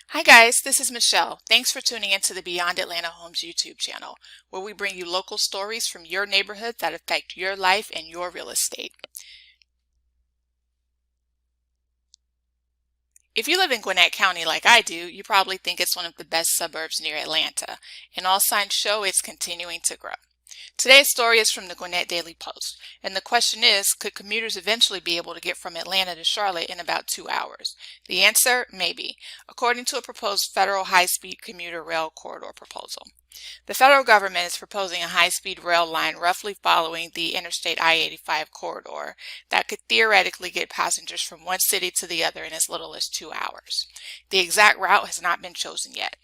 Hi guys, this is Michelle. Thanks for tuning into the Beyond Atlanta Homes YouTube channel, where we bring you local stories from your neighborhood that affect your life and your real estate. If you live in Gwinnett County like I do, you probably think it's one of the best suburbs near Atlanta, and all signs show it's continuing to grow. Today's story is from the Gwinnett Daily Post, and the question is, could commuters eventually be able to get from Atlanta to Charlotte in about 2 hours? The answer, maybe, according to a proposed federal high-speed commuter rail corridor proposal. The federal government is proposing a high-speed rail line roughly following the Interstate I-85 corridor that could theoretically get passengers from one city to the other in as little as 2 hours. The exact route has not been chosen yet.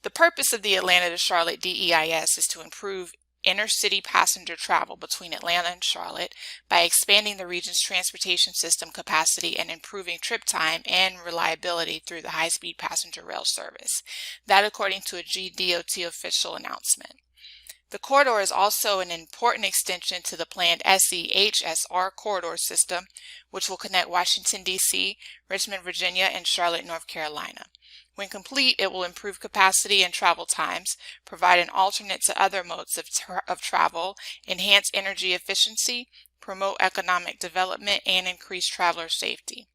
The purpose of the Atlanta to Charlotte DEIS is to improve inner-city passenger travel between Atlanta and Charlotte by expanding the region's transportation system capacity and improving trip time and reliability through the high-speed passenger rail service. That according to a GDOT official announcement. The corridor is also an important extension to the planned SEHSR corridor system, which will connect Washington, D.C., Richmond, Virginia, and Charlotte, North Carolina. When complete, it will improve capacity and travel times, provide an alternate to other modes of travel, enhance energy efficiency, promote economic development, and increase traveler safety.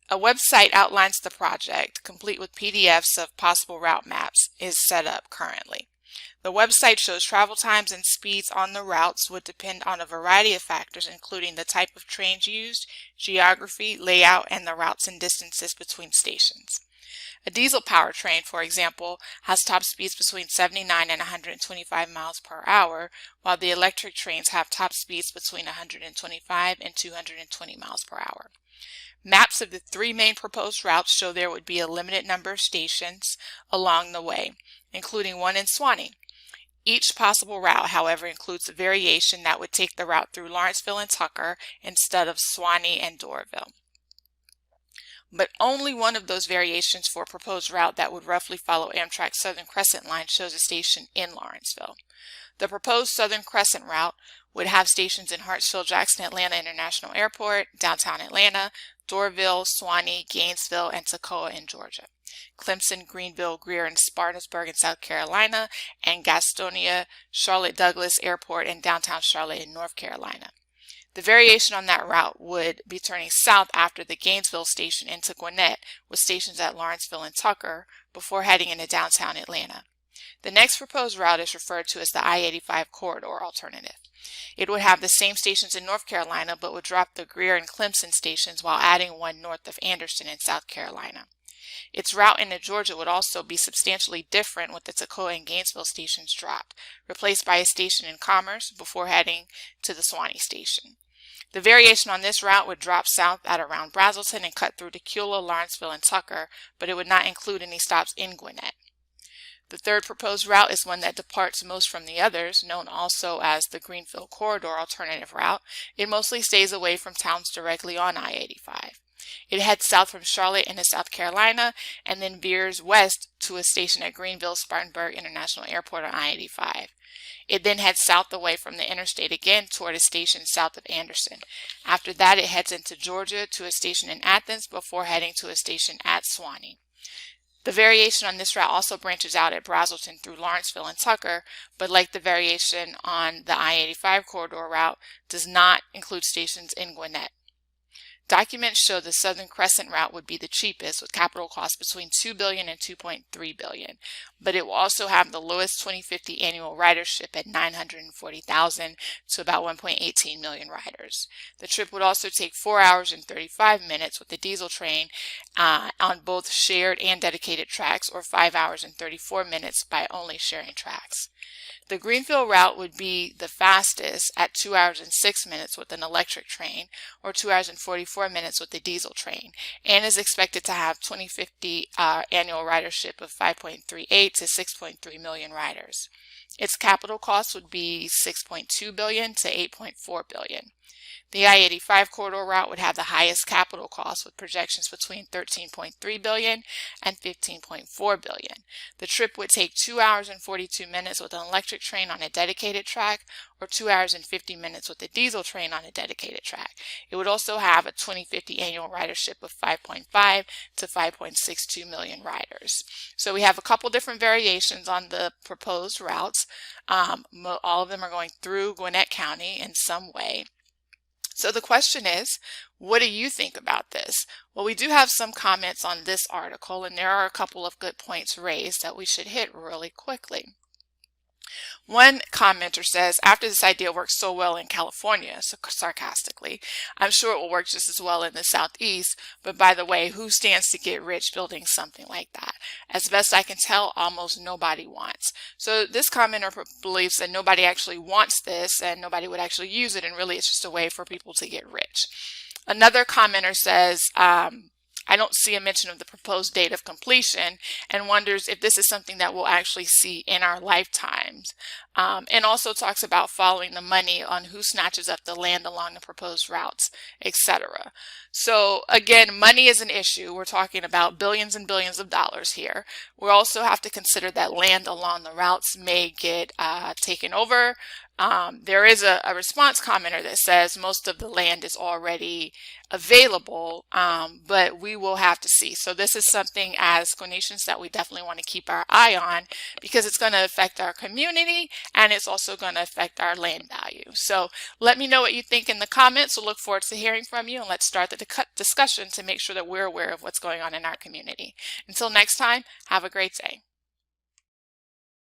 A website outlines the project, complete with PDFs of possible route maps, is set up currently. The website shows travel times and speeds on the routes would depend on a variety of factors, including the type of trains used, geography, layout, and the routes and distances between stations. A diesel powertrain, for example, has top speeds between 79 and 125 miles per hour, while the electric trains have top speeds between 125 and 220 miles per hour. Maps of the three main proposed routes show there would be a limited number of stations along the way, including one in Suwanee. Each possible route, however, includes a variation that would take the route through Lawrenceville and Tucker instead of Suwanee and Doraville. But only one of those variations for a proposed route that would roughly follow Amtrak's Southern Crescent line shows a station in Lawrenceville. The proposed Southern Crescent route would have stations in Hartsfield-Jackson Atlanta International Airport, downtown Atlanta, Doraville, Suwanee, Gainesville, and Toccoa in Georgia, Clemson, Greenville, Greer, and Spartanburg in South Carolina, and Gastonia, Charlotte-Douglas Airport, and downtown Charlotte in North Carolina. The variation on that route would be turning south after the Gainesville station into Gwinnett, with stations at Lawrenceville and Tucker, before heading into downtown Atlanta. The next proposed route is referred to as the I-85 corridor alternative. It would have the same stations in North Carolina, but would drop the Greer and Clemson stations while adding one north of Anderson in South Carolina. Its route into Georgia would also be substantially different, with the Toccoa and Gainesville stations dropped, replaced by a station in Commerce before heading to the Suwanee station. The variation on this route would drop south at around Brazelton and cut through Tequila, Lawrenceville, and Tucker, but it would not include any stops in Gwinnett. The third proposed route is one that departs most from the others, known also as the Greenfield Corridor alternative route. It mostly stays away from towns directly on I-85. It heads south from Charlotte into South Carolina and then veers west to a station at Greenville-Spartanburg International Airport on I-85. It then heads south away from the interstate again toward a station south of Anderson. After that, it heads into Georgia to a station in Athens before heading to a station at Suwanee. The variation on this route also branches out at Brazelton through Lawrenceville and Tucker, but like the variation on the I-85 corridor route, does not include stations in Gwinnett. Documents show the Southern Crescent route would be the cheapest, with capital costs between $2 billion and $2.3 billion, but it will also have the lowest 2050 annual ridership at 940,000 to about 1.18 million riders. The trip would also take 4 hours and 35 minutes with the diesel train on both shared and dedicated tracks, or 5 hours and 34 minutes by only sharing tracks. The Greenfield route would be the fastest at 2 hours and 6 minutes with an electric train, or 2 hours and 44 minutes with the diesel train, and is expected to have 2050 annual ridership of 5.38 to 6.3 million riders. Its capital cost would be $6.2 billion to $8.4 billion. The I-85 corridor route would have the highest capital cost with projections between $13.3 billion and $15.4 billion. The trip would take 2 hours and 42 minutes with an electric train on a dedicated track, or 2 hours and 50 minutes with a diesel train on a dedicated track. It would also have a 2050 annual ridership of 5.5 to 5.62 million riders. So we have a couple different variations on the proposed routes. All of them are going through Gwinnett County in some way. So the question is, what do you think about this? Well, we do have some comments on this article, and there are a couple of good points raised that we should hit really quickly. One commenter says, after this idea works so well in California, so sarcastically, I'm sure it will work just as well in the Southeast, but by the way, who stands to get rich building something like that? As best I can tell, almost nobody wants. So this commenter believes that nobody actually wants this and nobody would actually use it, and really it's just a way for people to get rich. Another commenter says, I don't see a mention of the proposed date of completion, and wonders if this is something that we'll actually see in our lifetimes. And also talks about following the money on who snatches up the land along the proposed routes, etc. So again, money is an issue. We're talking about billions and billions of dollars here. We also have to consider that land along the routes may get taken over. There is a response commenter that says most of the land is already available, but we will have to see. So this is something as Gwinnetians that we definitely want to keep our eye on, because it's going to affect our community and it's also going to affect our land value. So let me know what you think in the comments. We'll look forward to hearing from you, and let's start the discussion to make sure that we're aware of what's going on in our community. Until next time, have a great day.